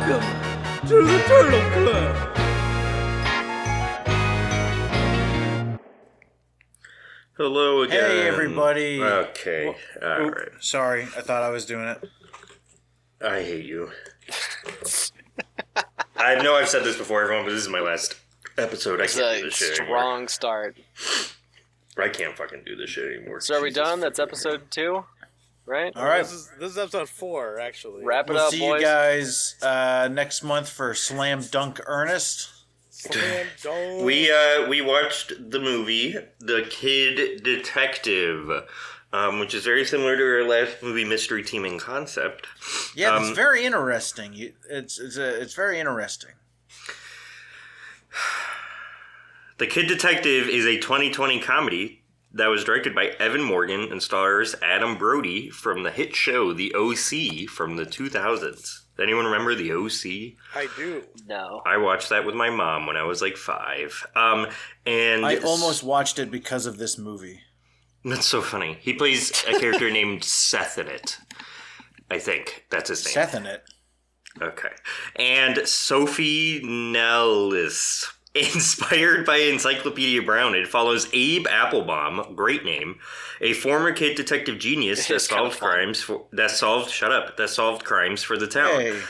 Welcome to the Turtle Club. Hello again. Hey, everybody. Okay, alright. Sorry, I thought I was doing it. I hate you. I know I've said this before, everyone, but this is my last episode. I can't do this shit anymore. Strong start. I can't fucking do this shit anymore. So are we done? That's episode 2, right? All right. This is episode 4, actually. Wrap it We'll up, see boys. you guys next month for Slam Dunk Ernest. Slam dunk. We watched the movie The Kid Detective, which is very similar to our last movie, Mystery Team in Concept. Yeah, it's very interesting. It's very interesting. The Kid Detective is a 2020 comedy that was directed by Evan Morgan and stars Adam Brody from the hit show The OC from the 2000s. Anyone remember The OC? I do. No. I watched that with my mom when I was like 5. And I almost watched it because of this movie. That's so funny. He plays a character named Seth in it. I think that's his name. Seth in it. Okay. And Sophie Nellis. Inspired by Encyclopedia Brown, it follows Abe Applebaum, great name, a former kid detective genius that solved crimes for the town. Hey.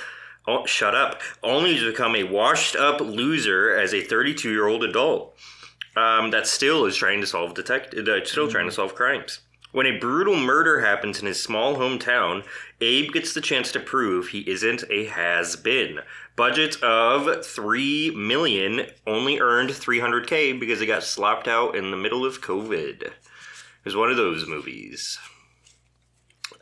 Oh, shut up. Only to become a washed-up loser as a 32-year-old adult that still is trying to solve trying to solve crimes. When a brutal murder happens in his small hometown, Abe gets the chance to prove he isn't a has-been. Budget of $3 million, only earned $300K because it got slopped out in the middle of COVID. It was one of those movies.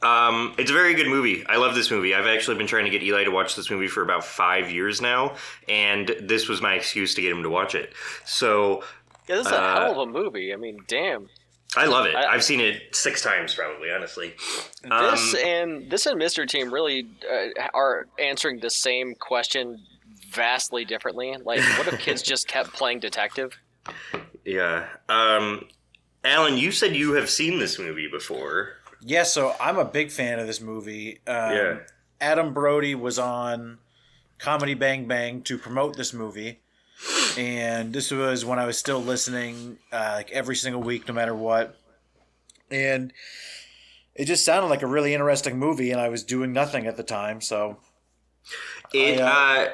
It's a very good movie. I love this movie. I've actually been trying to get Eli to watch this movie for about 5 years now, and this was my excuse to get him to watch it. So, Yeah, this is a hell of a movie. I mean, damn. I love it. I've seen it 6 times probably, honestly. This and Mr. Team really are answering the same question vastly differently. Like, what if kids just kept playing detective? Yeah. Alan, you said you have seen this movie before. Yeah, so I'm a big fan of this movie. Yeah. Adam Brody was on Comedy Bang Bang to promote this movie. And this was when I was still listening like every single week, no matter what. And it just sounded like a really interesting movie, and I was doing nothing at the time, so... Go ahead.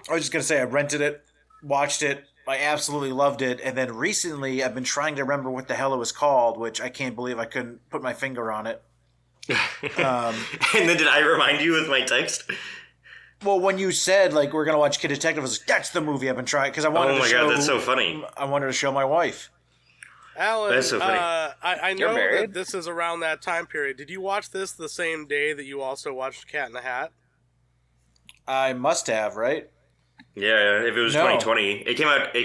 I was just going to say I rented it, watched it, I absolutely loved it, and then recently I've been trying to remember what the hell it was called, which I can't believe I couldn't put my finger on it. And then did I remind you with my text? Well, when you said, like, we're going to watch Kid Detective, I was like, that's the movie I've been trying, because I wanted to show... Oh my god, that's so funny. I wanted to show my wife. Alan, That's so funny. I You're know married? that this is around that time period. Did you watch this the same day that you also watched Cat in the Hat? I must have, right? Yeah, if it was No. 2020. It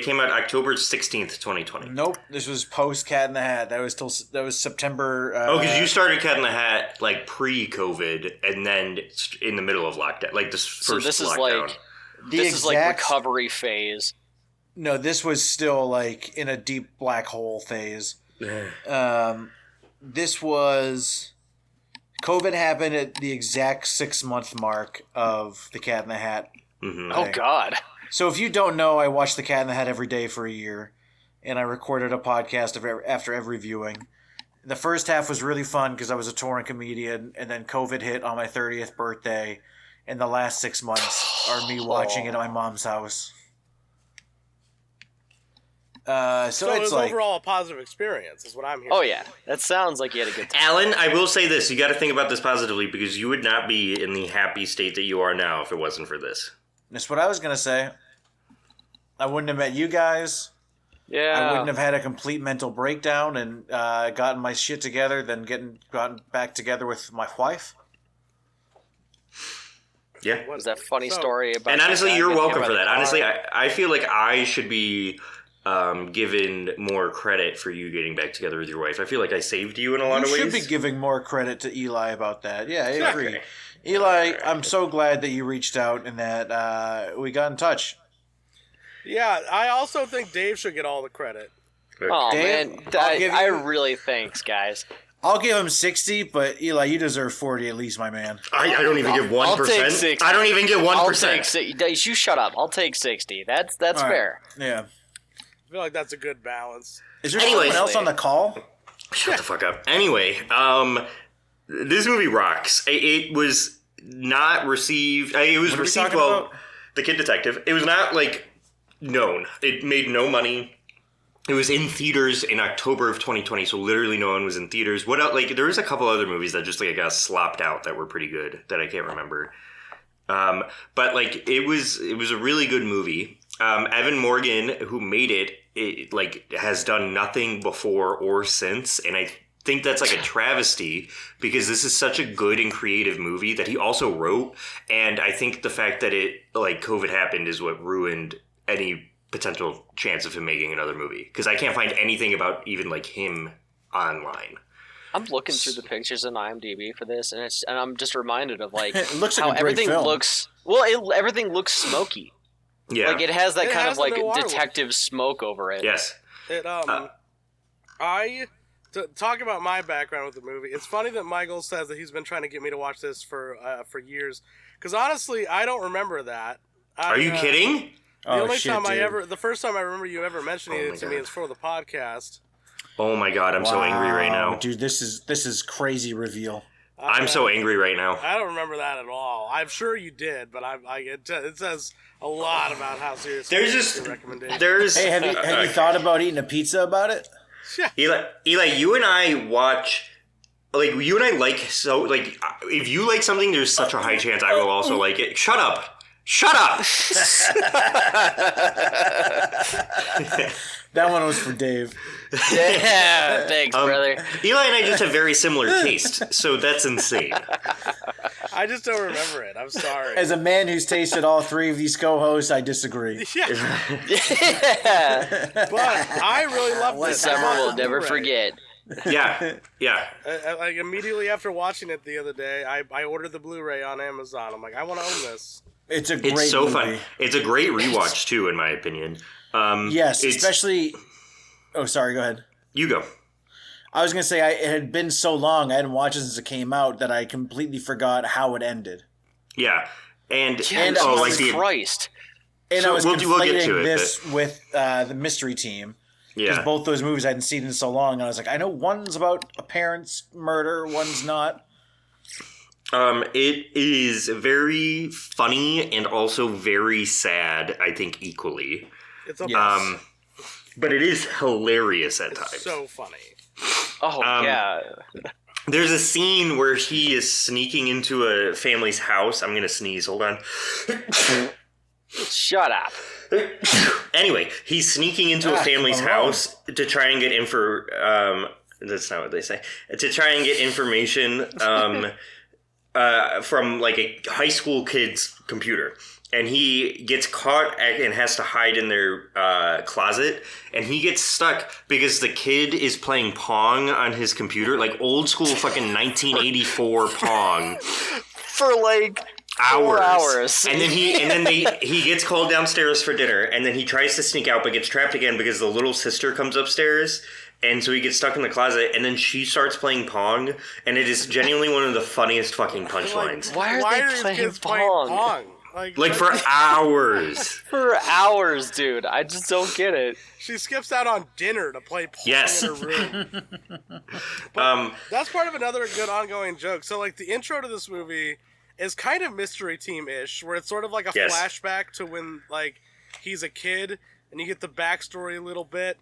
came out October 16th, 2020. Nope, this was post Cat in the Hat. That was September. Because you started Cat in the Hat like pre-COVID, and then in the middle of lockdown, like this So first this is lockdown. like The this is like exact- recovery phase. No, this was still like in a deep black hole phase. This was COVID happened at the exact 6-month mark of the Cat in the Hat. Mm-hmm. Oh God. So if you don't know, I watched the Cat in the Hat every day for a year, and I recorded a podcast after every viewing. The first half was really fun because I was a touring comedian, and then COVID hit on my 30th birthday, and the last 6 months are me watching it at my mom's house. So So it it's was like overall a positive experience, is what I'm hearing. Oh yeah, that sounds like you had a good time. Alan, I will say this. You got to think about this positively because you would not be in the happy state that you are now if it wasn't for this. that's what I was gonna say. I wouldn't have met you guys. Yeah. I wouldn't have had a complete mental breakdown and gotten my shit together, then gotten back together with my wife. Yeah. What- Was that funny so- story about? And honestly, that guy you're getting hit welcome by for the that. car? Honestly, I feel like I should be given more credit for you getting back together with your wife. I feel like I saved you in a lot You of ways. should be giving more credit to Eli about that. Yeah, I agree. Okay. Eli, I'm so glad that you reached out and that we got in touch. Yeah, I also think Dave should get all the credit. Oh Dave, man, I'll give I you- really thanks, guys. I'll give him 60, but Eli, you deserve 40 at least, my man. I don't even give 1%. I'll take 60. I don't even give 1%. I'll take 60. You shut up. I'll take 60. That's All right. fair. Yeah. I feel like that's a good balance. Is there Anyway. someone else on the call? Shut the fuck up. Anyway, this movie rocks. It was not received. It was What are we received talking well. about? The Kid Detective. It was not like known. It made no money. It was in theaters in October of 2020, so literally no one was in theaters. What else? Like there was a couple other movies that just like got slopped out that were pretty good that I can't remember. But like it was a really good movie. Evan Morgan, who made it like has done nothing before or since, and I think that's like a travesty because this is such a good and creative movie that he also wrote, and I think the fact that it like COVID happened is what ruined any potential chance of him making another movie because I can't find anything about even like him online. I'm looking through the pictures in IMDb for this, and I'm just reminded of like It looks like how a great everything film. looks. Well, everything looks smoky. Yeah. Like it has that It kind has of like the noir look. detective smoke over it. Yes. It to talk about my background with the movie. It's funny that Michael says that he's been trying to get me to watch this for years. Because honestly, I don't remember that. Are you kidding? The only shit, time dude. the first time I remember you ever mentioning Oh my it to me God. is for the podcast. Oh my god, I'm so angry right Wow, now. dude. This is crazy reveal. I'm so angry right now. I don't remember that at all. I'm sure you did, but it says a lot about how serious There's just your recommendation. there's Hey, have you thought about eating a pizza about it? Eli, you and I watch like you and I like so like if you like something, there's such a high chance I will also like it. Shut up. Shut up. That one was for Dave. Yeah, thanks, brother. Eli and I just have very similar taste, so that's insane. I just don't remember it. I'm sorry. As a man who's tasted all three of these co-hosts, I disagree. Yeah, Yeah. but I really love this. Summer I bought will the never Blu-ray. forget. Yeah. Like immediately after watching it the other day, I ordered the Blu-ray on Amazon. I'm like, I want to own this. It's a great It's so movie. fun. It's a great rewatch too, in my opinion. Yes, it's- especially. Oh, sorry. Go ahead. You go. I was gonna say it had been so long I hadn't watched it since it came out that I completely forgot how it ended, Yeah, and And, oh, Jesus like the Christ. and So I was we'll conflating get to it, this with the Mystery Team because yeah. both those movies I hadn't seen in so long, and I was like, I know one's about a parent's murder, one's not. It is very funny and also very sad. I think equally. It's a But it is hilarious at times. so funny. Oh, yeah. There's a scene where he is sneaking into a family's house. I'm gonna sneeze. Hold on. Shut up. Anyway, he's sneaking into a family's come on. house to try and get that's not what they say. To try and get information from like a high school kid's computer. And he gets caught and has to hide in their closet. And he gets stuck because the kid is playing Pong on his computer. Like old school fucking 1984 Pong. For like Hours. 4 hours. And then he gets called downstairs for dinner. And then he tries to sneak out but gets trapped again because the little sister comes upstairs. And so he gets stuck in the closet, and then she starts playing Pong, and it is genuinely one of the funniest fucking punchlines. Why are they these playing kids Pong? playing Pong? Like for hours. For hours, dude. I just don't get it. She skips out on dinner to play Pong Yes. in her room. That's part of another good ongoing joke. So, like, the intro to this movie is kind of Mystery Team-ish, where it's sort of like a Yes. flashback to when, like, he's a kid, and you get the backstory a little bit.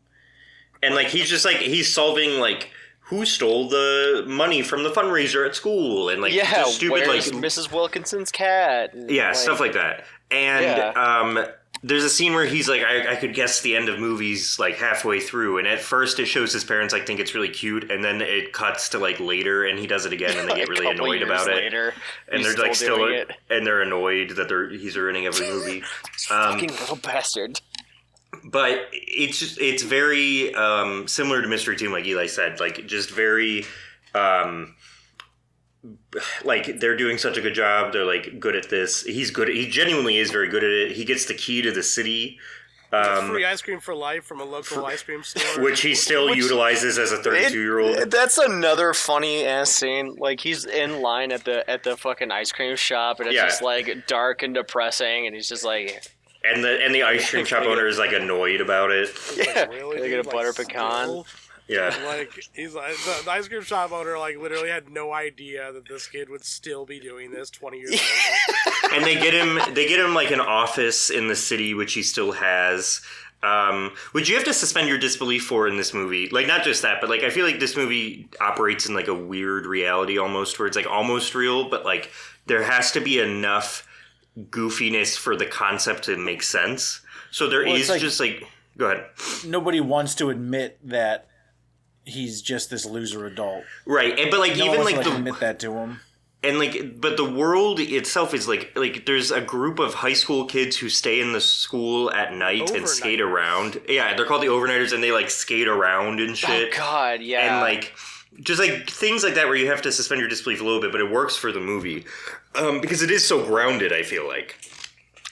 And like he's just like he's solving like who stole the money from the fundraiser at school and like Yeah, just stupid like where's Mrs. Wilkinson's cat? And, yeah, stuff like that. And Yeah. there's a scene where he's like, I could guess the end of movies like halfway through, and at first it shows his parents like think it's really cute, and then it cuts to like later, and he does it again, and they get really A couple annoyed years about later, it, and he's they're like still doing it. and they're annoyed that he's ruining every movie. Fucking little bastard. But it's very similar to Mystery Team, like Eli said, like just very like they're doing such a good job. They're like good at this. He genuinely is very good at it. He gets the key to the city Free ice cream for life from a local ice cream store. Which he still utilizes as a 32-year-old. That's another funny ass scene. Like he's in line at the fucking ice cream shop, and it's just like dark and depressing, and he's just like. And the ice cream shop owner is like annoyed about it. Yeah, like, really, they get a butter pecan. Still? Yeah. Like he's like the ice cream shop owner like literally had no idea that this kid would still be doing this 20 years later. And they get him like an office in the city, which he still has. Which you have to suspend your disbelief for in this movie. Like, not just that, but like I feel like this movie operates in like a weird reality almost, where it's like almost real, but like there has to be enough goofiness for the concept to make sense. So there is like, just like, go ahead. Nobody wants to admit that he's just this loser adult, right? And but like no even one wants like to admit that to him. And like, but the world itself is like there's a group of high school kids who stay in the school at night and skate around. Yeah, they're called the overnighters, and they like skate around and shit. Oh God, yeah. And like, just like things like that where you have to suspend your disbelief a little bit, but it works for the movie because it is so grounded. I feel like,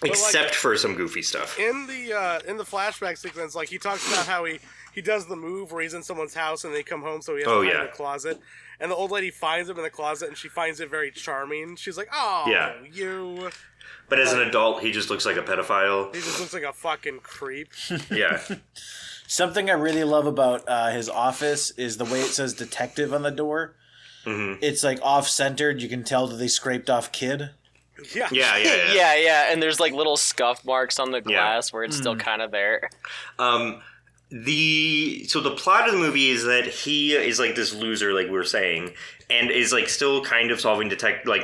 except for some goofy stuff in the flashback sequence. Like he talks about how he does the move where he's in someone's house and they come home, so he has to hide in the closet. And the old lady finds him in the closet, and she finds it very charming. She's like, "Oh, you." But as an adult, he just looks like a pedophile. He just looks like a fucking creep. Yeah. Something I really love about his office is the way it says detective on the door. Mm-hmm. It's like off-centered. You can tell that they scraped off kid. Yeah. And there's like little scuff marks on the glass where it's still kind of there. So the plot of the movie is that he is like this loser, like we were saying, and is like still kind of solving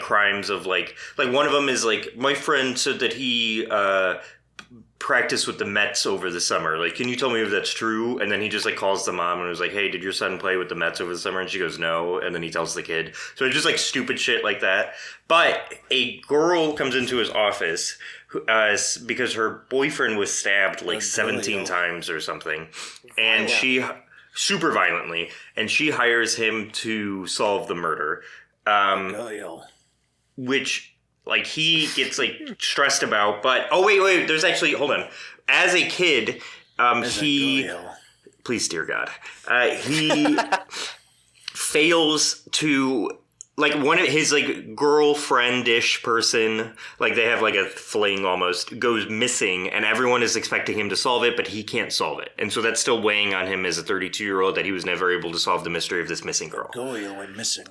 crimes of like one of them is like, my friend said that he practiced with the Mets over the summer. Like, can you tell me if that's true? And then he just like calls the mom and was like, hey, did your son play with the Mets over the summer? And she goes, no. And then he tells the kid. So it's just like stupid shit like that. But a girl comes into his office because her boyfriend was stabbed like 17 times or something. And she, super violently, and she hires him to solve the murder. Which, like, he gets like stressed about, but wait, there's actually, hold on. As a kid, please, dear God, he fails to, like, one of his like girlfriend-ish person, like they have like a fling almost, goes missing, and everyone is expecting him to solve it, but he can't solve it, and so that's still weighing on him as a 32-year-old that he was never able to solve the mystery of this missing girl. Goyle went missing.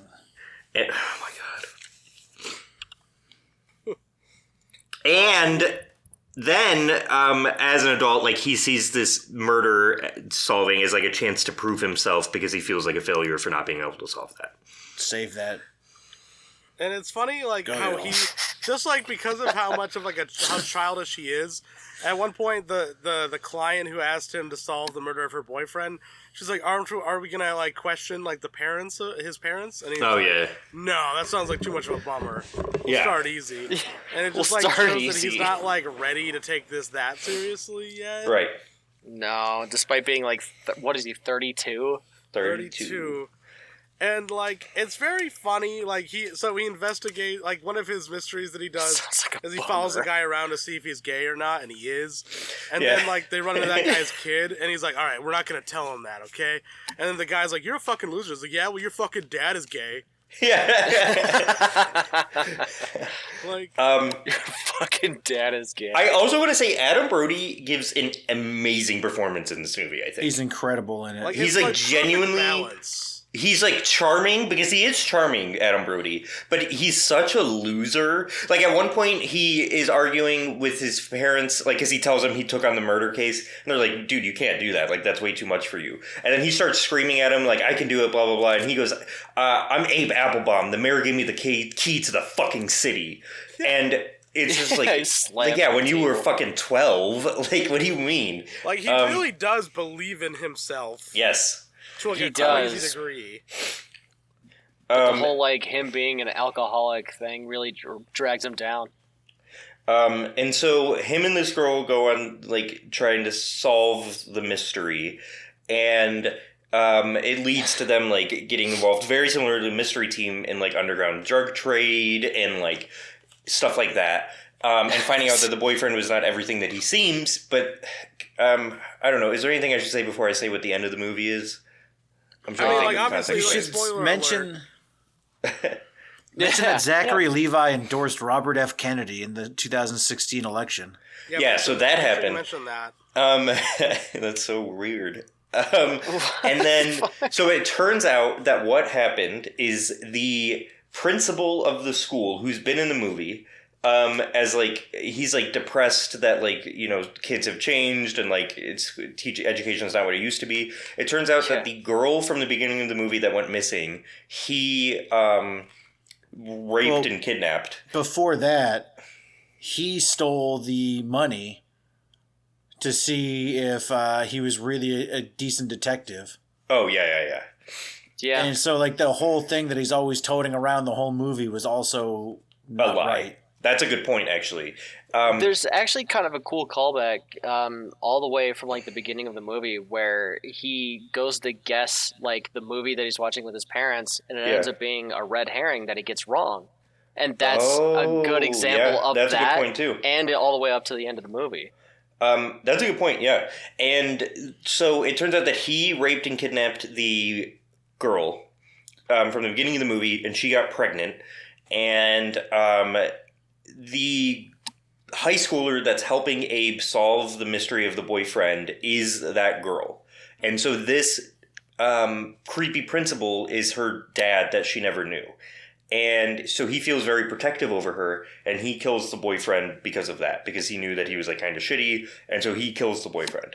Oh my God. And then, as an adult, like, he sees this murder solving as like a chance to prove himself because he feels like a failure for not being able to solve that. Save that. And it's funny, like, how he, just like because of how much of like how childish he is. At one point, the client who asked him to solve the murder of her boyfriend, she's like, "Are we gonna like question like the parents, his parents?" And he's "No, that sounds like too much of a bummer. We'll start easy." And it just like shows that he's not like ready to take this that seriously yet. Right. No, despite being like, what is he, 32? 32. And, like, it's very funny, like, he investigates, like, one of his mysteries that he does is he follows the guy around to see if he's gay or not, and he is. And then, like, they run into that guy's kid, and he's like, all right, we're not going to tell him that, okay? And then the guy's like, you're a fucking loser. He's like, yeah, well, your fucking dad is gay. Yeah. Like, your fucking dad is gay. I also want to say Adam Brody gives an amazing performance in this movie, I think. He's incredible in it. like, he's like genuinely balance. He's like charming because he is charming, Adam Brody, but he's such a loser. Like at one point he is arguing with his parents, like, because he tells them he took on the murder case, and they're like, dude, you can't do that. Like, that's way too much for you. And then he starts screaming at him like, I can do it, blah, blah, blah. And he goes, I'm Abe Applebaum. The mayor gave me the key to the fucking city. And it's just like yeah, when you were fucking 12, like, what do you mean? Like, he really does believe in himself. Yes. To like a crazy degree. The whole, like, him being an alcoholic thing really drags him down. And so him and this girl go on, like, trying to solve the mystery, and it leads to them, like, getting involved, very similar to the mystery team in, like, underground drug trade and, like, stuff like that. and finding out that the boyfriend was not everything that he seems. But I don't know. Is there anything I should say before I say what the end of the movie is? I'm sure I think obviously, You like, should spoiler mention alert. that Zachary Levi endorsed Robert F. Kennedy in the 2016 election. Yeah, so that happened. Mention that. That's so weird. And then, so it turns out that what happened is the principal of the school, who's been in the movie, as like he's like depressed that like kids have changed and like education is not what it used to be. It turns out that the girl from the beginning of the movie that went missing, he raped and kidnapped. Before that, he stole the money to see if he was really a decent detective. Oh, yeah. Yeah. And so, like, the whole thing that he's always toting around the whole movie was also not a lie. right. That's a good point, actually. There's actually kind of a cool callback all the way from, like, the beginning of the movie where he goes to guess, like, the movie that he's watching with his parents, and it ends up being a red herring that he gets wrong. And that's a good example of that's that. That's a good point, too. And all the way up to the end of the movie. That's a good point, yeah. And so it turns out that he raped and kidnapped the girl from the beginning of the movie, and she got pregnant. And the high schooler that's helping Abe solve the mystery of the boyfriend is that girl. And so this creepy principal is her dad that she never knew. And so he feels very protective over her, and he kills the boyfriend because of that, because he knew that he was like kind of shitty, and so he kills the boyfriend.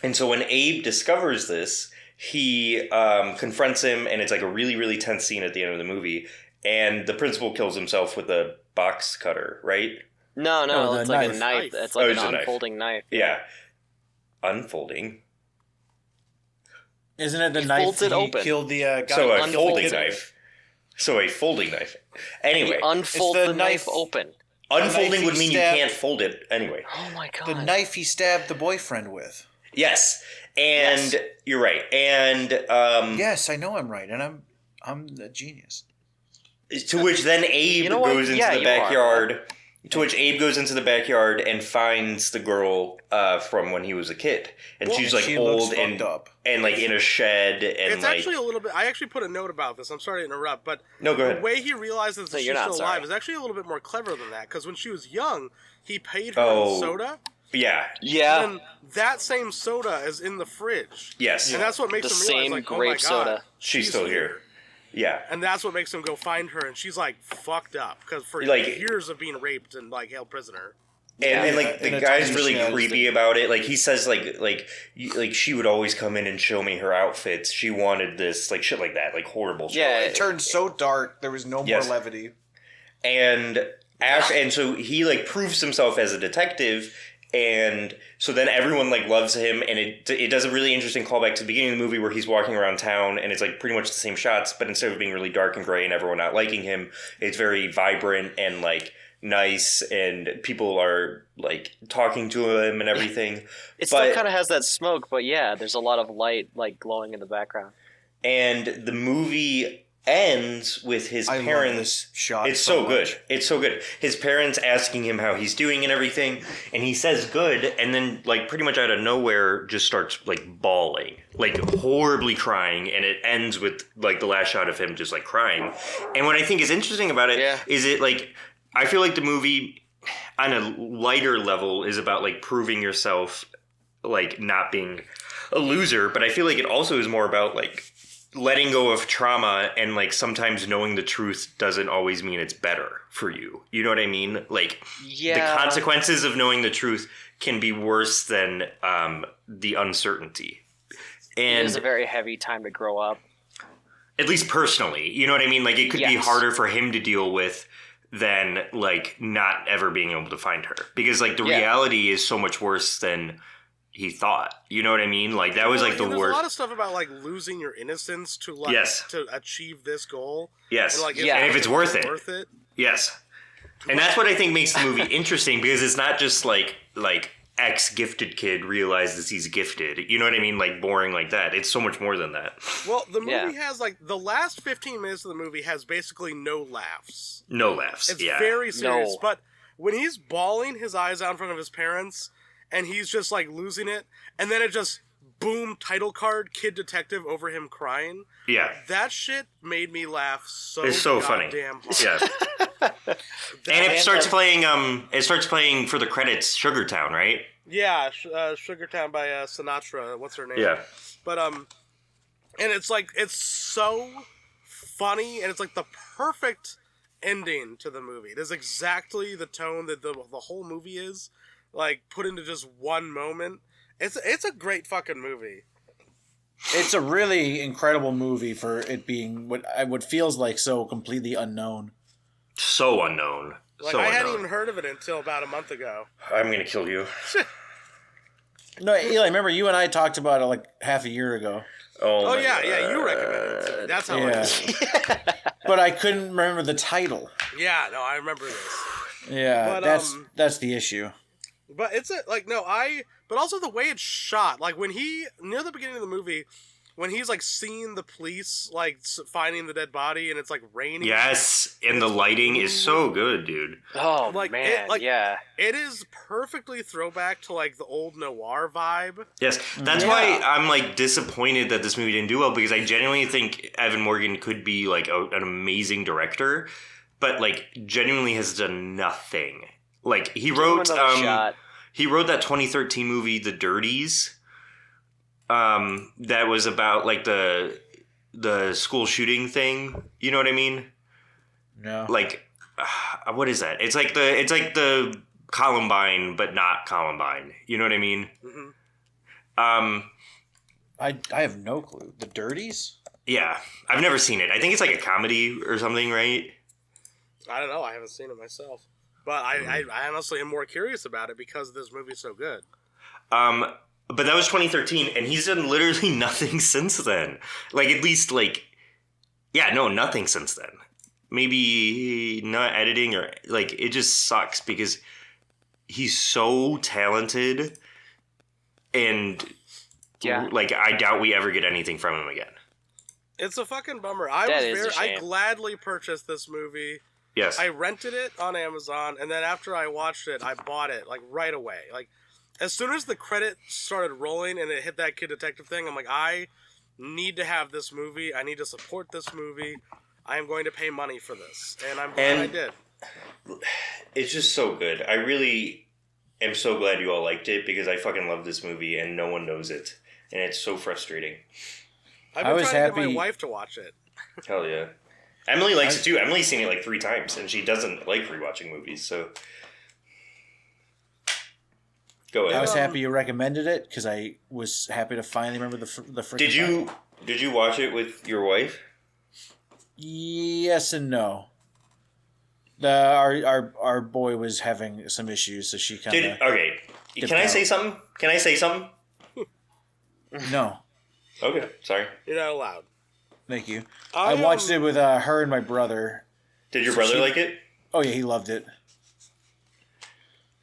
And so when Abe discovers this, he confronts him, and it's like a really, really tense scene at the end of the movie, and the principal kills himself with a box cutter, right? No, Oh, it's the like knife. a knife. It's like it's a an knife. unfolding knife. Yeah. Unfolding. Isn't it the He knife folds that it he open. killed the guy? So a unfolding folding knife. knife. So a folding knife. Anyway, You unfold It's the the knife knife- open. unfolding knife would he mean stabbed- you can't fold it anyway. Oh my god. The knife he stabbed the boyfriend with. Yes. And Yes. you're right. And Yes, I know I'm right, and I'm a genius. to which then Abe You know what? goes into Yeah, the you are. backyard. To which Abe goes into the backyard and finds the girl from when he was a kid, and Well, she's like she looks old and fucked up. and like in a shed and It's like actually a little bit. I actually put a note about this. I'm sorry to interrupt, but no, go the ahead. way he realizes that No, she's you're not still sorry. alive is actually a little bit more clever than that. Because when she was young, he paid her Oh. in soda, Yeah. Yeah. and that same soda is in the fridge, Yes. and that's what makes The him realize, same like, oh my grape god, soda. She's still here. Yeah. And that's what makes him go find her, and she's like fucked up because for Like- years of being raped and like held prisoner. And like in the a guy's tiny really shed. creepy about it. Like he says, like she would always come in and show me her outfits. She wanted this, like shit like that, like horrible shit. Yeah. It turned so dark, there was no Yes. more levity. And so he like proves himself as a detective, and so then everyone like loves him, and it does a really interesting callback to the beginning of the movie where he's walking around town, and it's like pretty much the same shots, but instead of being really dark and gray and everyone not liking him, it's very vibrant and like nice, and people are like talking to him and everything. It But- still kind of has that smoke, but yeah, there's a lot of light like glowing in the background. And the movie ends with his I love parents. this shot. It's so good. much. It's so good. His parents asking him how he's doing and everything, and he says good, and then like pretty much out of nowhere just starts like bawling, like horribly crying, and it ends with like the last shot of him just like crying. And what I think is interesting about it is it like I feel like the movie on a lighter level is about like proving yourself, like not being a loser, but I feel like it also is more about like letting go of trauma, and like sometimes knowing the truth doesn't always mean it's better for you. You know what I mean? Like Yeah. the consequences of knowing the truth can be worse than the uncertainty. It And is a very heavy time to grow up. at least personally, you know what I mean? Like it could be Yes. harder for him to deal with than like not ever being able to find her, because like the Yeah. reality is so much worse than he thought. You know what I mean? Like that was like the There's worst. a lot of stuff about like losing your innocence to like Yes. to achieve this goal. Yes. And, like, Yeah. And if it's worth it. Worth it. Yes. And that's what I think makes the movie interesting, because it's not just like ex-gifted kid realizes he's gifted. You know what I mean? Like boring like that. It's so much more than that. Well, the movie Yeah. has like the last 15 minutes of the movie has basically no laughs. No laughs. It's yeah. very serious, No. but when he's bawling his eyes out in front of his parents, and he's just like losing it, and then it just boom, title card, Kid Detective over him crying. Yeah. That shit made me laugh so It's so funny. goddamn hard. Yeah. And it starts playing. It starts playing for the credits. Sugartown, right? Yeah, Sugartown by Sinatra. What's her name? Yeah. But and it's like it's so funny, and it's like the perfect ending to the movie. It is exactly the tone that the whole movie is, like put into just one moment. It's a great fucking movie. It's a really incredible movie for it being what feels like so completely unknown. So unknown. Like so I hadn't unknown. even heard of it until about a month ago. I'm gonna kill you. No, Eli, remember you and I talked about it like half a year ago. Oh yeah, you recommended it to me. That's how I Yeah. But I couldn't remember the title. Yeah, no, I remember this. Yeah, But, that's the issue. But it's but also the way it's shot. Like when near the beginning of the movie, when he's like seeing the police like finding the dead body and it's like raining. Yes, and the lighting is so good, dude. Oh Like, man, it it is perfectly throwback to like the old noir vibe. Yes, that's why I'm like disappointed that this movie didn't do well, because I genuinely think Evan Morgan could be like an amazing director, but like genuinely has done nothing. Like he wrote shot. He wrote that 2013 movie The Dirties. That was about like the school shooting thing. You know what I mean? No. Like what is that? It's like the Columbine, but not Columbine. You know what I mean? Mm-hmm. I have no clue. The Dirties? Yeah, I've never seen it. I think it's like a comedy or something, right? I don't know. I haven't seen it myself, but I honestly am more curious about it because this movie's so good. But that was 2013, and he's done literally nothing since then. Like, at least, like, yeah, no, nothing since then. Maybe not editing, or, like, it just sucks because he's so talented, and, like, I doubt we ever get anything from him again. It's a fucking bummer. I gladly purchased this movie. Yes. I rented it on Amazon, and then after I watched it, I bought it, like, right away. Like, as soon as the credit started rolling and it hit that Kid Detective thing, I'm like, I need to have this movie. I need to support this movie. I am going to pay money for this. And I'm glad I did. It's just so good. I really am so glad you all liked it, because I fucking love this movie and no one knows it. And it's so frustrating. I've been trying to get my wife to watch it. Hell yeah. Emily likes it too. Emily's seen it like 3 times, and she doesn't like rewatching movies, so... Go ahead. I was happy you recommended it, because I was happy to finally remember the freaking Did you watch it with your wife? Yes and no. Our boy was having some issues, so she kind of... Okay. Can I say something? Can I say something? No. Okay, sorry. You're not allowed. Thank you. I watched it with her and my brother. Did your brother like it? Oh, yeah, he loved it.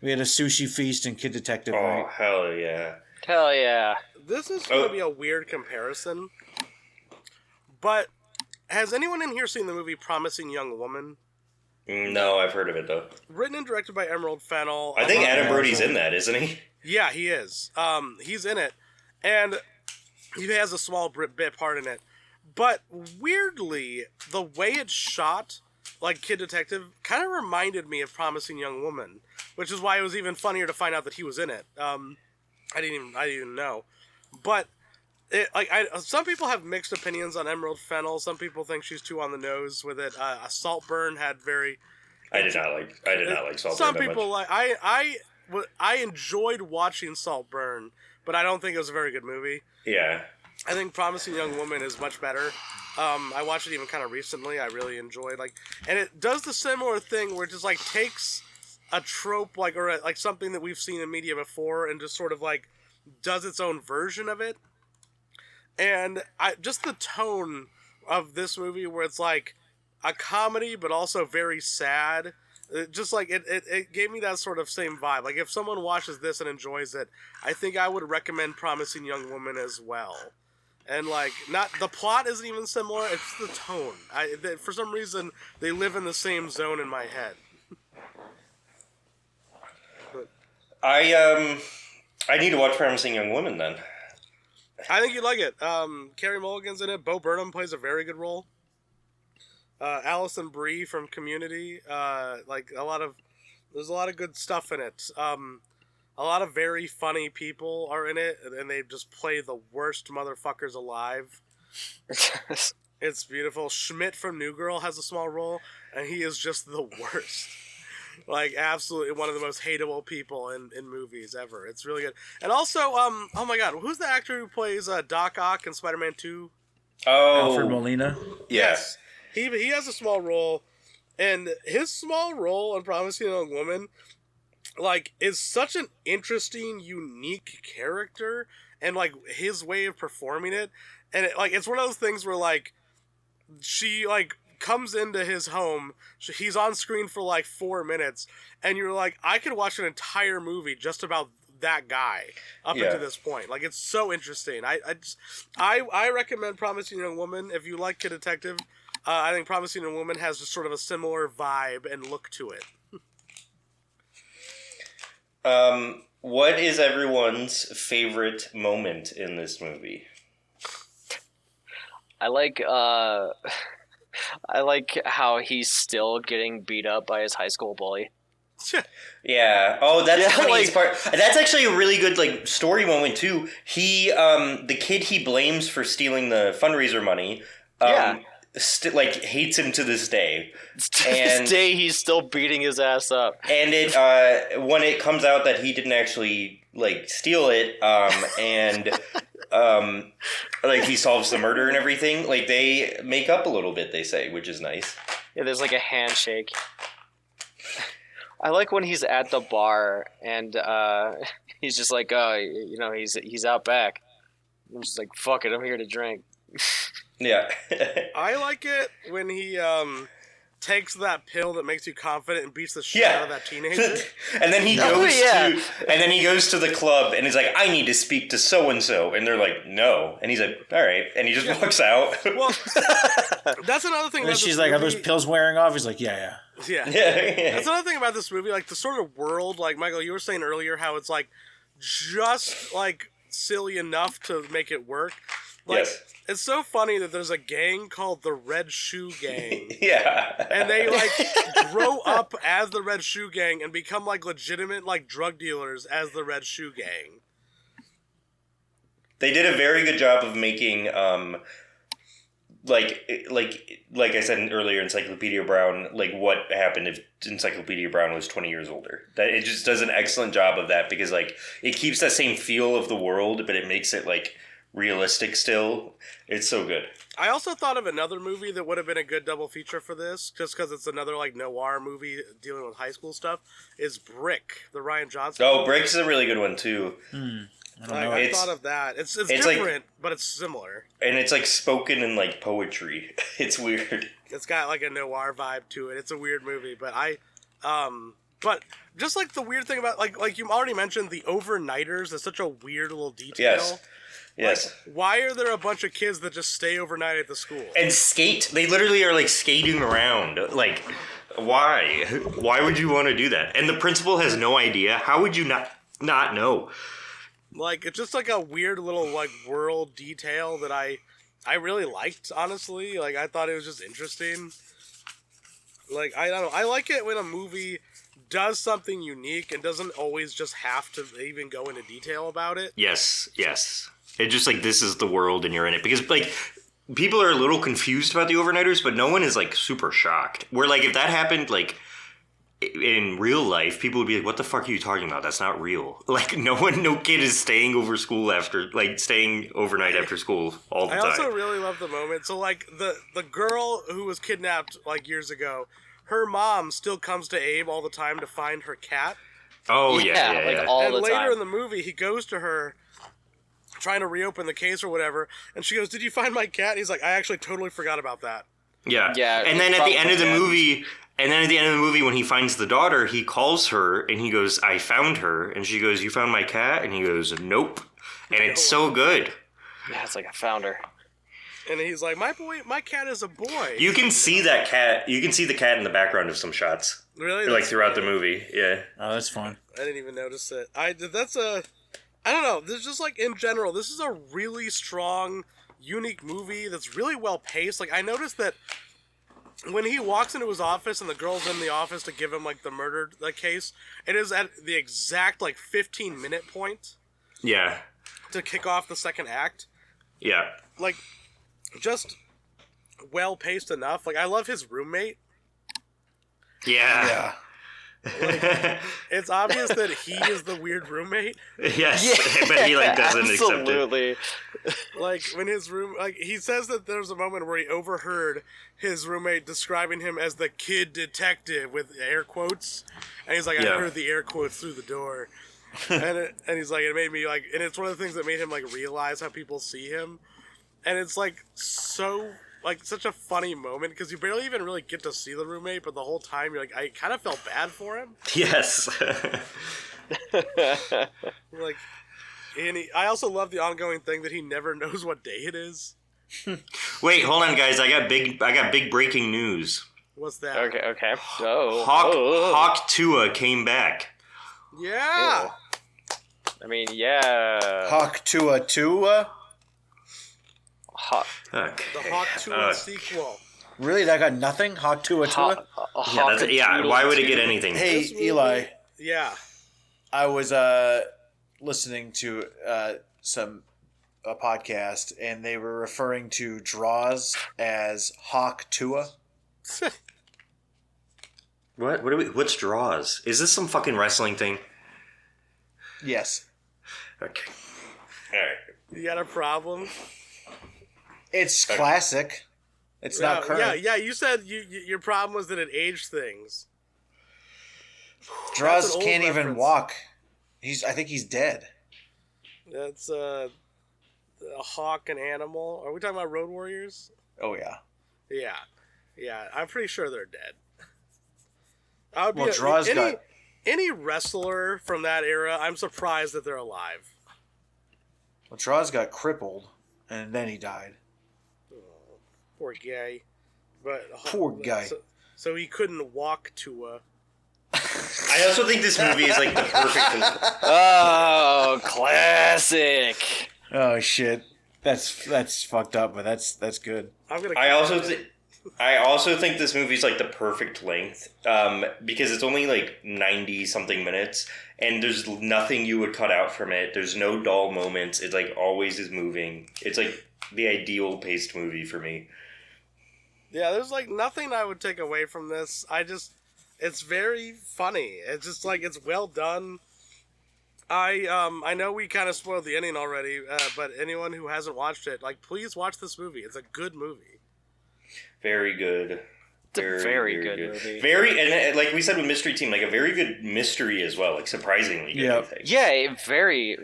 We had a sushi feast and Kid Detective Oh, night. hell yeah. Hell yeah. This is going to be a weird comparison, but has anyone in here seen the movie Promising Young Woman? No, I've heard of it, though. Written and directed by Emerald Fennell. I think Adam Brody's in that, isn't he? Yeah, he is. He's in it, and he has a small bit part in it. But weirdly, the way it's shot, like Kid Detective, kind of reminded me of Promising Young Woman, which is why it was even funnier to find out that he was in it. I didn't even know. But some people have mixed opinions on Emerald Fennell. Some people think she's too on the nose with it. Saltburn had very. I did not like Saltburn. Some that people much. I enjoyed watching Saltburn, but I don't think it was a very good movie. Yeah. I think Promising Young Woman is much better. I watched it even kind of recently. I really enjoyed and it does the similar thing where it just like takes a trope or something that we've seen in media before and just sort of like does its own version of it. And just the tone of this movie where it's like a comedy but also very sad. It just like it gave me that sort of same vibe. Like if someone watches this and enjoys it, I think I would recommend Promising Young Woman as well. And like not the plot isn't even similar, it's the tone. For some reason they live in the same zone in my head. I need to watch Promising Young Woman then. I think you'd like it. Carey Mulligan's in it. Bo Burnham plays a very good role. Alison Brie from Community. There's a lot of good stuff in it. A lot of very funny people are in it, and they just play the worst motherfuckers alive. It's beautiful. Schmidt from New Girl has a small role, and he is just the worst. Like, absolutely one of the most hateable people in movies ever. It's really good. And also, oh my god, who's the actor who plays Doc Ock in Spider-Man 2? Oh. Alfred Molina? Yes. He has a small role, and his small role in Promising Young Woman, like, is such an interesting, unique character, and, like, his way of performing it. And, it's one of those things where, like, she, like, comes into his home, he's on screen for like 4 minutes, and you're like, I could watch an entire movie just about that guy up until this point. Like, it's so interesting. I recommend Promising Young Woman. If you like a detective, I think Promising Young Woman has just sort of a similar vibe and look to it. What is everyone's favorite moment in this movie? I like how he's still getting beat up by his high school bully. Yeah. Oh, that's the funniest like, part. That's actually a really good like story moment too. He, the kid he blames for stealing the fundraiser money, hates him to this day. To this day, he's still beating his ass up. And it, when it comes out that he didn't actually like steal it, like he solves the murder and everything, like they make up a little bit, they say, which is nice. Yeah, there's like a handshake. I like when he's at the bar and he's just like, he's out back. I'm just like, fuck it, I'm here to drink. Yeah. I like it when he takes that pill that makes you confident and beats the shit out of that teenager. And then he goes to the club and he's like, I need to speak to so and so, and they're like, no, and he's like, all right, and he just walks out. Well, that's another thing. And she's like, are those pills wearing off? He's like, yeah. That's another thing about this movie, like the sort of world, like Michael, you were saying earlier, how it's like just like silly enough to make it work. Like, it's so funny that there's a gang called the Red Shoe Gang. Yeah. And they, like, grow up as the Red Shoe Gang and become, like, legitimate, like, drug dealers as the Red Shoe Gang. They did a very good job of making, like I said earlier, Encyclopedia Brown, like, what happened if Encyclopedia Brown was 20 years older. That it just does an excellent job of that because, like, it keeps that same feel of the world, but it makes it, like, realistic still. It's so good. I also thought of another movie that would have been a good double feature for this, just because it's another like noir movie dealing with high school stuff, is Brick, the Rian Johnson movie. Brick's a really good one too. I thought of that. It's different, like, but it's similar. And it's like spoken in like poetry. It's weird. It's got like a noir vibe to it. It's a weird movie, but but just like the weird thing about like you already mentioned, the overnighters is such a weird little detail. Yes. Like, why are there a bunch of kids that just stay overnight at the school? And skate. They literally are like skating around. Like, why? Why would you want to do that? And the principal has no idea. How would you not know? Like, it's just like a weird little like world detail that I really liked, honestly. Like, I thought it was just interesting. Like, I don't know. I like it when a movie does something unique and doesn't always just have to even go into detail about it. Yes. It's just like, this is the world and you're in it. Because, like, people are a little confused about the overnighters, but no one is, like, super shocked. Where, like, if that happened, like, in real life, people would be like, what the fuck are you talking about? That's not real. Like, no kid is staying staying overnight after school all the time. I also really love the moment. So, like, the girl who was kidnapped, like, years ago, her mom still comes to Abe all the time to find her cat. Oh, yeah. All and the time. later in the movie, he goes to her trying to reopen the case or whatever, and she goes, did you find my cat? And he's like, I actually totally forgot about that. Yeah. Yeah. And then at the end of the movie, when he finds the daughter, he calls her and he goes, I found her. And she goes, you found my cat? And he goes, nope. And it's so good. Yeah, it's like, I found her. And he's like, my cat is a boy. You can see that cat. You can see the cat in the background of some shots. Really? Like throughout the movie. Yeah. Oh, that's fun. I didn't even notice it. I don't know. This just like in general, this is a really strong, unique movie that's really well paced. Like I noticed that when he walks into his office and the girl's in the office to give him like the murder case, it is at the exact like 15-minute point. Yeah. To kick off the second act. Yeah. Like, just well paced enough. Like I love his roommate. Yeah. It's obvious that he is the weird roommate. Yes, but he like doesn't absolutely. accept it. Like when he says that there's a moment where he overheard his roommate describing him as the kid detective with air quotes, and he's like, I heard the air quotes through the door, and he's like, it made me like, and it's one of the things that made him like realize how people see him, and it's like so. Like, such a funny moment, because you barely even really get to see the roommate, but the whole time, you're like, I kind of felt bad for him. Yes. Like, I also love the ongoing thing that he never knows what day it is. Wait, hold on, guys. I got big breaking news. What's that? Okay. Oh. Hawk Tua came back. Yeah! Ew. I mean, yeah. Hawk Tua. Fuck. The Hawk Tua sequel. Really? That got nothing? Hawk Tua? Why would it get anything? Hey, Eli. Yeah. I was listening to a podcast, and they were referring to draws as Hawk Tua. What's draws? Is this some fucking wrestling thing? Yes. Okay. All right. You got a problem? It's classic. It's not current. Yeah. You said your problem was that it aged things. Draws can't even walk. I think he's dead. That's a hawk and animal. Are we talking about Road Warriors? Oh yeah. Yeah. I'm pretty sure they're dead. Any wrestler from that era, I'm surprised that they're alive. Well, Draws got crippled, and then he died. Poor guy. Poor guy. So he couldn't walk to a... I also think this movie is like the perfect... Oh, classic. Oh shit. That's fucked up, but that's good. I also think this movie's like the perfect length because it's only like 90 something minutes and there's nothing you would cut out from it. There's no dull moments. It like always is moving. It's like the ideal paced movie for me. Yeah, there's like nothing I would take away from this. It's very funny. It's just like, it's well done. I know we kind of spoiled the ending already, but anyone who hasn't watched it, like, please watch this movie. It's a good movie. Very good. It's a very good movie. And like we said with Mystery Team, like a very good mystery as well, like surprisingly good. Yep. I think. Yeah, very.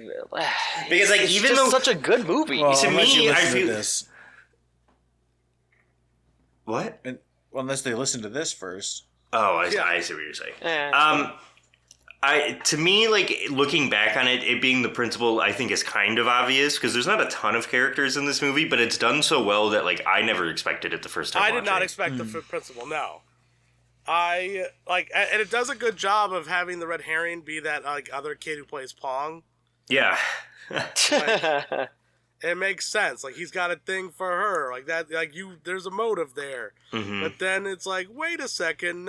Because like it's even just though such a good movie. Well, to unless me, you I listen feel to this. What? Unless they listen to this first. Oh, I see what you're saying. To me, like looking back on it, it being the principal, I think is kind of obvious because there's not a ton of characters in this movie, but it's done so well that like I never expected it the first time. I did not expect the principal. No, and it does a good job of having the red herring be that like other kid who plays Pong. Yeah. It makes sense. Like he's got a thing for her. Like that. Like there's a motive there. Mm-hmm. But then it's like, wait a second.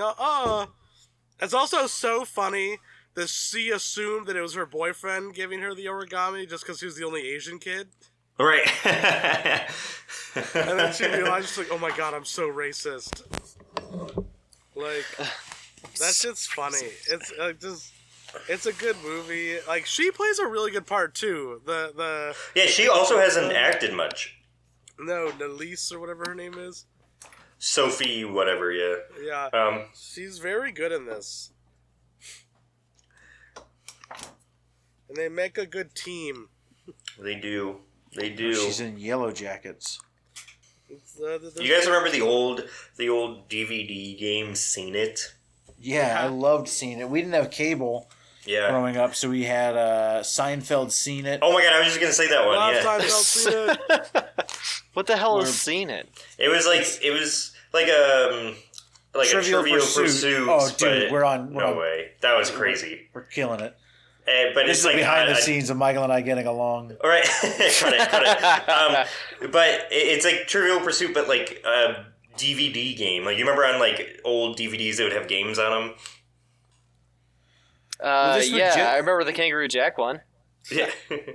It's also so funny that she assumed that it was her boyfriend giving her the origami just because he was the only Asian kid. Right. And then she realized, she's like, oh my god, I'm so racist. Like, that shit's funny. It's it's a good movie. Like, she plays a really good part, too. Yeah, she also hasn't acted much. No, Nalise or whatever her name is. Sophie, whatever, yeah. Yeah. She's very good in this. And they make a good team. They do. She's in Yellow Jackets. You guys remember the old DVD game Seen It? Yeah, I loved Seen It. We didn't have cable growing up, so we had Seinfeld Seen It. Oh my god, I was just gonna say that one. Love Yeah. Seinfeld Seen It. What the hell is Seen It? It was like a Trivial Pursuit. Oh, dude, but we're on. No way. That was crazy. We're killing it. But This it's is like behind the scenes of Michael and I getting along. All right, cut it. But it's like Trivial Pursuit, but like a DVD game. Like you remember on like old DVDs, they would have games on them. I remember the Kangaroo Jack one. Yeah.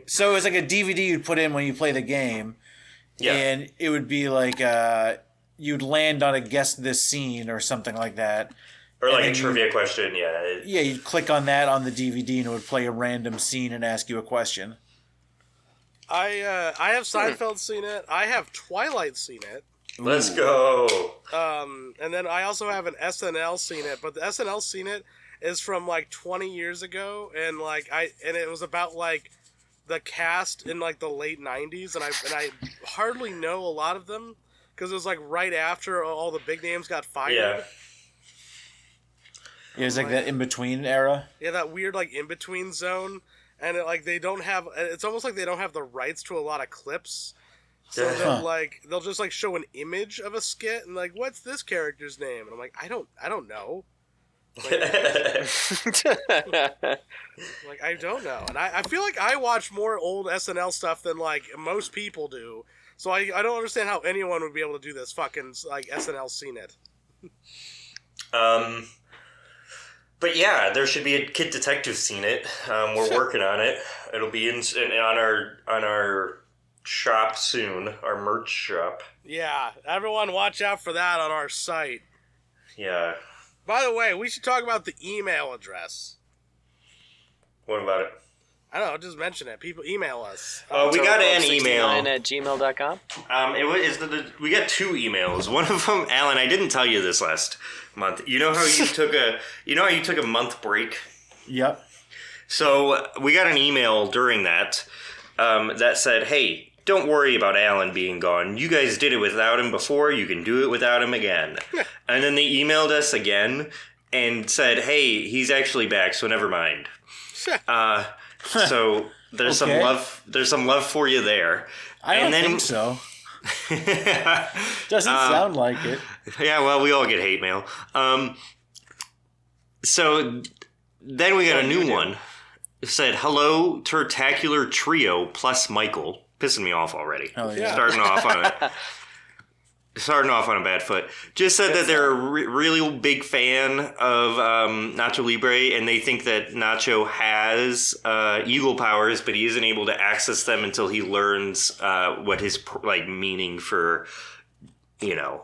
So it was like a DVD you'd put in when you play the game, and it would be like you'd land on a guess this scene or something like that. Or like a trivia question, yeah. Yeah, you'd click on that on the DVD and it would play a random scene and ask you a question. I have Seinfeld Seen It. I have Twilight Seen It. Let's go. And then I also have an SNL Seen It, but the SNL Seen It is from like 20 years ago, and it was about like the cast in like the late 90s, and I hardly know a lot of them because it was like right after all the big names got fired. Yeah. Yeah, it's like that in-between era. Yeah, that weird like in-between zone, and they don't have. It's almost like they don't have the rights to a lot of clips, so they'll just like show an image of a skit and like, what's this character's name? And I'm like, I don't know. Like, I don't know, and I feel like I watch more old SNL stuff than like most people do, so I don't understand how anyone would be able to do this fucking like SNL Seen It. But yeah, there should be a Kid Detective Seen It. We're working on it. It'll be on our shop soon, our merch shop. Yeah, everyone watch out for that on our site. Yeah. By the way, we should talk about the email address. What about it? I don't know, just mention it. People email us. We got an email. at gmail.com. We got 2 emails. One of them, Alan, I didn't tell you this last month. You know how you took a month break? Yep. So we got an email during that that said, "Hey, don't worry about Alan being gone. You guys did it without him before. You can do it without him again." And then they emailed us again and said, "Hey, he's actually back, so never mind." So there's some love. There's some love for you there. I don't think so. Doesn't sound like it. Yeah, well, we all get hate mail. So then we got a new one. It said, "Hello, Turtacular Trio plus Michael." Pissing me off already. Oh, yeah. Starting off on a bad foot. Just said that they're a really big fan of Nacho Libre, and they think that Nacho has eagle powers, but he isn't able to access them until he learns what his meaning for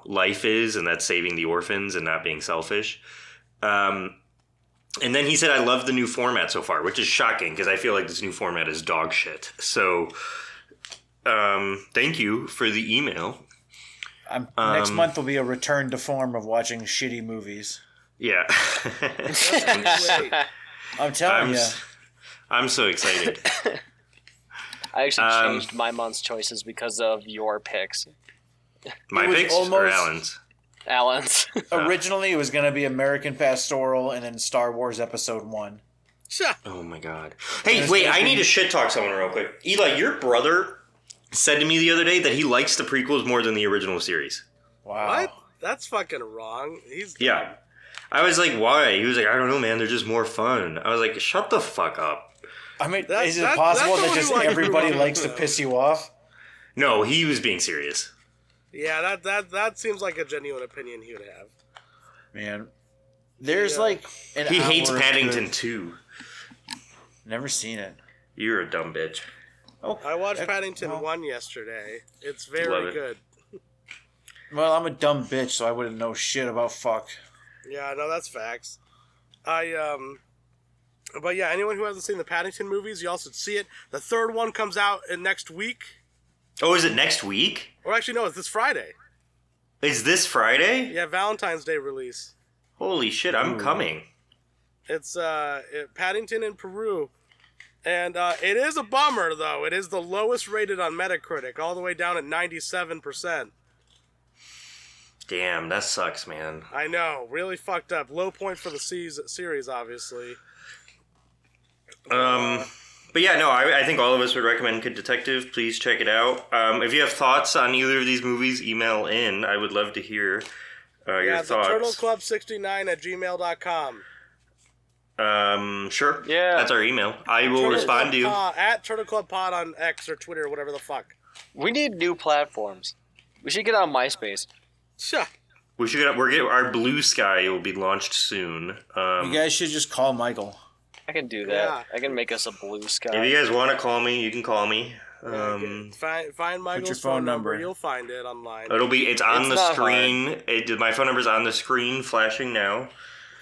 life is, and that's saving the orphans and not being selfish. And then he said, "I love the new format so far," which is shocking because I feel like this new format is dog shit. So, thank you for the email. Next month will be a return to form of watching shitty movies. Yeah. I'm telling you. I'm so excited. I actually changed my month's choices because of your picks. My picks or Alan's? Alan's. Originally, it was going to be American Pastoral and then Star Wars Episode 1. Oh my god. Hey, wait, I need to shit talk someone real quick. Eli, your brother said to me the other day that he likes the prequels more than the original series. Wow. What? That's fucking wrong. Yeah. I was like, why? He was like, I don't know, man. They're just more fun. I was like, shut the fuck up. I mean, is it possible that just everybody likes to piss you off? No, he was being serious. Yeah, that seems like a genuine opinion he would have. Man, there's he hates Paddington 2. Never seen it. You're a dumb bitch. Oh, I watched Paddington 1 yesterday. It's very good. Well, I'm a dumb bitch, so I wouldn't know shit about fuck. Yeah, no, that's facts. But yeah, anyone who hasn't seen the Paddington movies, you all should see it. The third one comes out next week. Oh, is it next week? Or actually, no, it's this Friday. Is this Friday? Yeah, Valentine's Day release. Holy shit, I'm coming. It's Paddington in Peru. And it is a bummer, though. It is the lowest rated on Metacritic, all the way down at 97%. Damn, that sucks, man. I know, really fucked up. Low point for the series, obviously. But yeah, no, I think all of us would recommend Good Detective. Please check it out. If you have thoughts on either of these movies, email in. I would love to hear your thoughts. TurtleClub69@gmail.com. Sure. Yeah. That's our email. I will respond to you. At Turtle Club Pod on X or Twitter or whatever the fuck. We need new platforms. We should get on MySpace. Sure. Our Blue Sky will be launched soon. You guys should just call Michael. I can do that. Yeah. I can make us a Blue Sky. If you guys want to call me, you can call me. Find Michael's phone number. You'll find it online. It's on It's the not screen. My phone number's on the screen, flashing now.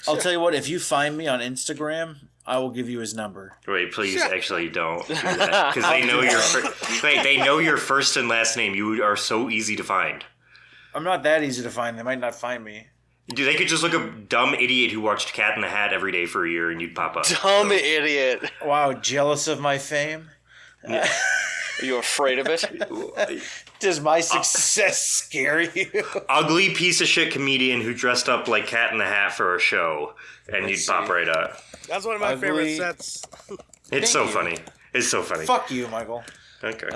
I'll tell you what, if you find me on Instagram, I will give you his number. Wait, please, actually don't do that because they know they know your first and last name. You are so easy to find. I'm not that easy to find. They might not find me. Dude, they could just look up dumb idiot who watched Cat in the Hat every day for a year, and you'd pop up. Dumb idiot. Wow, jealous of my fame? Are you afraid of it? Does my success scare you? Ugly piece of shit comedian who dressed up like Cat in the Hat for a show, and you'd pop right up. That's one of my Ugly. favorite sets. It's so funny. It's so funny. Fuck you, Michael. Okay.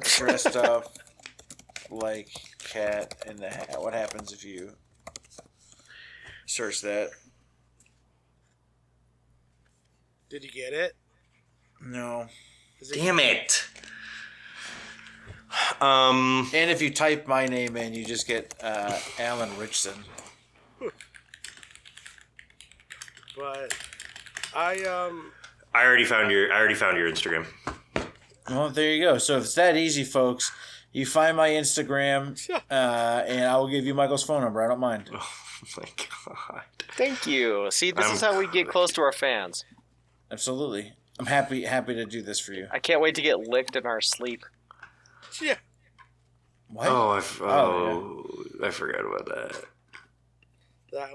Dressed up like Cat in the Hat. What happens if you search that? Did you get it? No. Damn it. And if you type my name in, you just get Alan Richson. But I already found your Instagram. Well, there you go. So if it's that easy, folks, you find my Instagram, and I will give you Michael's phone number. I don't mind. Oh my god. Thank you. See, this is how we get close to our fans. Absolutely. I'm happy to do this for you. I can't wait to get licked in our sleep. yeah. What? I forgot about that. That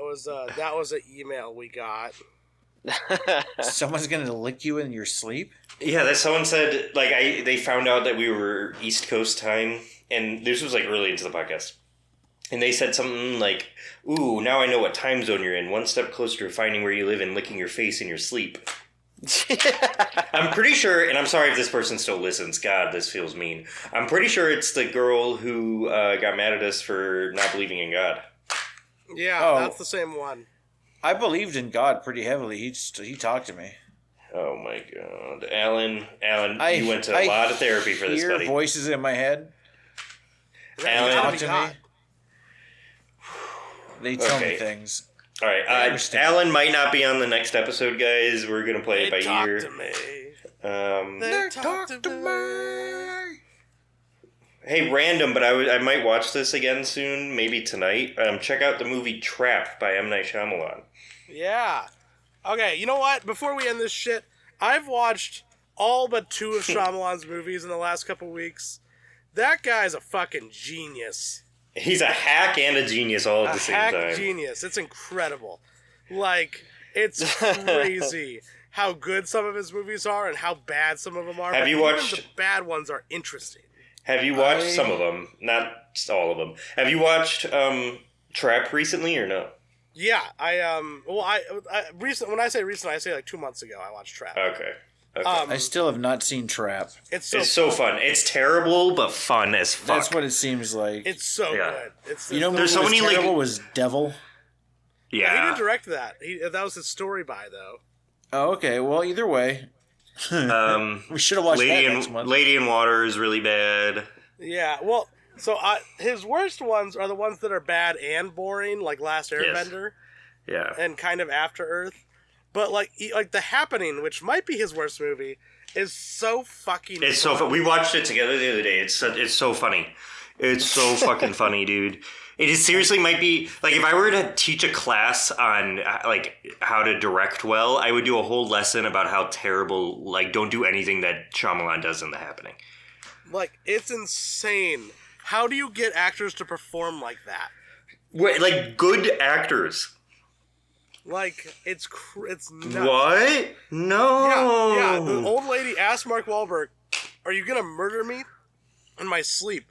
was an email we got. Someone's gonna lick you in your sleep? Yeah, that someone said they found out that we were East Coast time, and this was early into the podcast, and they said something like, "Ooh, now I know what time zone you're in. One step closer to finding where you live and licking your face in your sleep." I'm pretty sure, and I'm sorry if this person still listens. God, this feels mean. I'm pretty sure it's the girl who got mad at us for not believing in God. Yeah, that's the same one. I believed in God pretty heavily. He talked to me. Oh my god, Alan, you went to a lot of therapy for this, buddy. Hear voices in my head. Alan, Talk to me. They tell me things. All right, Alan might not be on the next episode, guys. We're gonna play it by ear. To me. They talk to me. Hey, random, but I might watch this again soon, maybe tonight. Check out the movie Trap by M. Night Shyamalan. Yeah. Okay, you know what? Before we end this shit, I've watched all but 2 of Shyamalan's movies in the last couple weeks. That guy's a fucking genius. He's a hack and a genius all at the same time. A hack genius. It's incredible. It's crazy how good some of his movies are and how bad some of them are. Have you watched... Even the bad ones are interesting. Have you watched some of them? Not all of them. Have you watched Trap recently or no? Yeah, when I say recent, I say 2 months ago I watched Trap. Okay. I still have not seen Trap. It's so fun. It's terrible, but fun as fuck. That's what it seems like. It's so good. There's so many terrible was Devil. Yeah. He didn't direct that. That was his story by though. Oh, okay. Well, either way, we should have watched that next month. Lady in Water is really bad. Yeah. Well, so his worst ones are the ones that are bad and boring, like Last Airbender. Yes. Yeah. And kind of After Earth. But like The Happening, which might be his worst movie, is so fucking. It's so fun. We watched it together the other day. It's so funny. It's so fucking funny, dude. It is seriously might be if I were to teach a class on how to direct well, I would do a whole lesson about how terrible don't do anything that Shyamalan does in The Happening. It's insane. How do you get actors to perform like that? Good actors. It's nuts. What? No. Yeah. The old lady asked Mark Wahlberg, "Are you gonna murder me in my sleep?"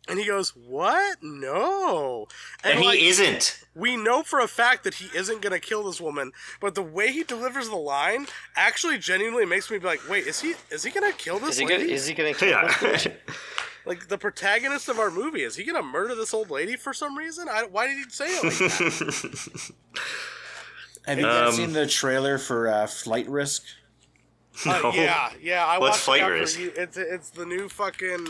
And he goes, what? No. And he isn't. We know for a fact that he isn't going to kill this woman, but the way he delivers the line actually genuinely makes me be like, wait, is he going to kill this lady? Is he going to kill this lady? Like, the protagonist of our movie, is he going to murder this old lady for some reason? Why did he say it like that? Have you guys seen the trailer for Flight Risk? No. Yeah. I What's watched Flight it Risk? It's the new fucking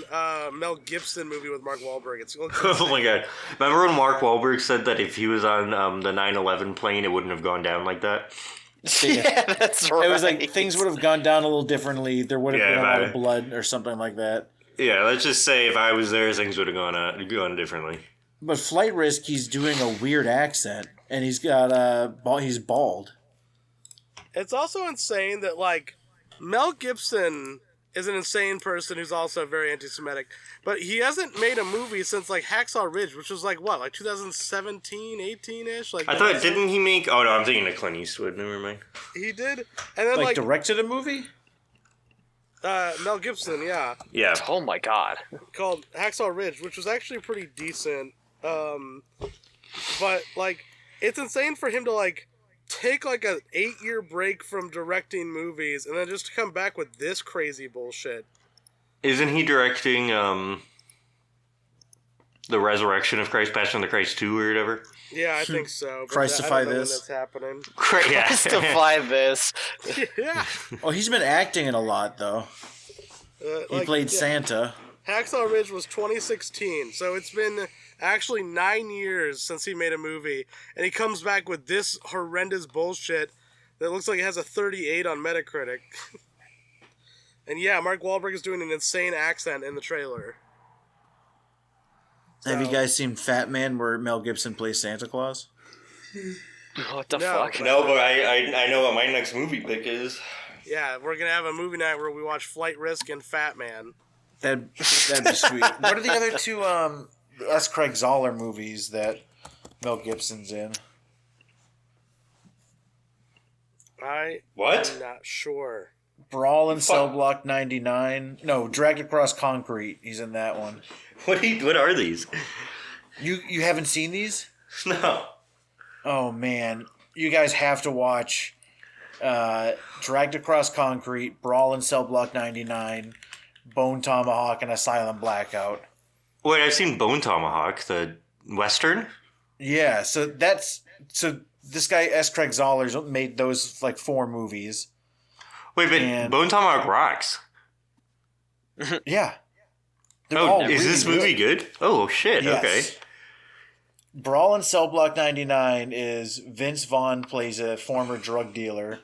Mel Gibson movie with Mark Wahlberg. Oh my god! Remember when Mark Wahlberg said that if he was on the 9/11 plane, it wouldn't have gone down like that? Yeah, that's right. It was like things would have gone down a little differently. There would have been a lot of I- blood or something like that. Yeah, let's just say if I was there, things would have gone differently. But Flight Risk, he's doing a weird accent, and he's got he's bald. It's also insane that, like, Mel Gibson is an insane person who's also very anti-Semitic, but he hasn't made a movie since, like, Hacksaw Ridge, which was, like, what, like 2017, 18-ish? Like, I thought, didn't he make... Oh, no, I'm thinking of Clint Eastwood. Never mind. he did? And then, Like like directed a movie? Mel Gibson, yeah, Yeah. Oh my god. called Hacksaw Ridge, which was actually pretty decent. But, like, it's insane for him to, like, take, like, an 8-year break from directing movies and then just to come back with this crazy bullshit. Isn't he directing The Resurrection of Christ, Passion of the Christ 2 or whatever? Yeah, I think so. But Christify I don't know this. when that's happening. Yeah. Justify this. Yeah. Oh, he's been acting in a lot, though. He played Santa. Hacksaw Ridge was 2016, so it's been actually 9 years since he made a movie, and he comes back with this horrendous bullshit that looks like it has a 38 on Metacritic. And yeah, Mark Wahlberg is doing an insane accent in the trailer. Have you guys seen Fat Man, where Mel Gibson plays Santa Claus? What the No, fuck? No, but I know what my next movie pick is. Yeah, we're gonna have a movie night where we watch Flight Risk and Fat Man. That'd be sweet. What are the other two S. Craig Zoller movies that Mel Gibson's in? I'm not sure. Brawl in Cell Block 99. No, Dragged Across Concrete. He's in that one. What are these? You haven't seen these? No. Oh man, you guys have to watch Dragged Across Concrete, Brawl in Cell Block 99, Bone Tomahawk, and Asylum Blackout. Wait, I've seen Bone Tomahawk, the Western. Yeah, so this guy S. Craig Zoller's made those like 4 movies. Wait, but Bone Tomahawk rocks. Yeah. They're Oh, all is really this movie good? Oh, shit, Yes. okay. Brawl in Cell Block 99 is Vince Vaughn plays a former drug dealer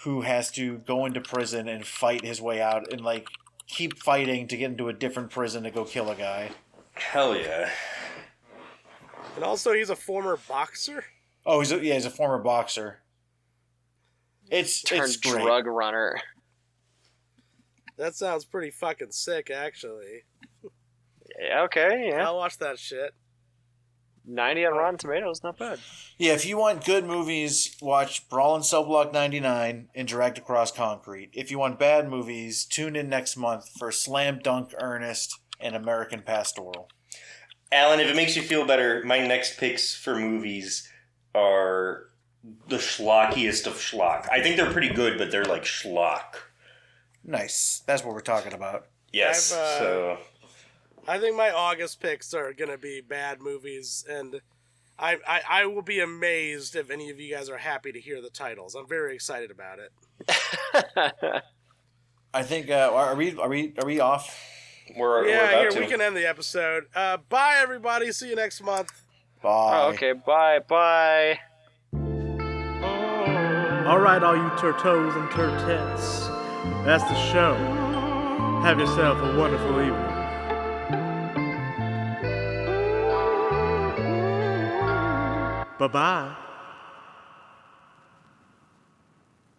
who has to go into prison and fight his way out and like keep fighting to get into a different prison to go kill a guy. Hell yeah. And also, he's a former boxer. Oh, he's a former boxer. It's Turned great. drug runner. That sounds pretty fucking sick, actually. Yeah, okay, yeah. I'll watch that shit. 90 on Rotten Tomatoes, not bad. Yeah, if you want good movies, watch Brawl in Cell Block 99 and Dragged Across Concrete. If you want bad movies, tune in next month for Slam Dunk Ernest and American Pastoral. Alan, if it makes you feel better, my next picks for movies are the schlockiest of schlock. I think they're pretty good, but they're like schlock. Nice. That's what we're talking about. Yes, so... I think my August picks are gonna be bad movies, and I will be amazed if any of you guys are happy to hear the titles. I'm very excited about it. I think are we off? We're Yeah, about here to. we can end the episode. Bye, everybody. See you next month. Bye. Oh, okay, bye. All right, all you turtos and turtettes. That's the show. Have yourself a wonderful evening. Bye-bye.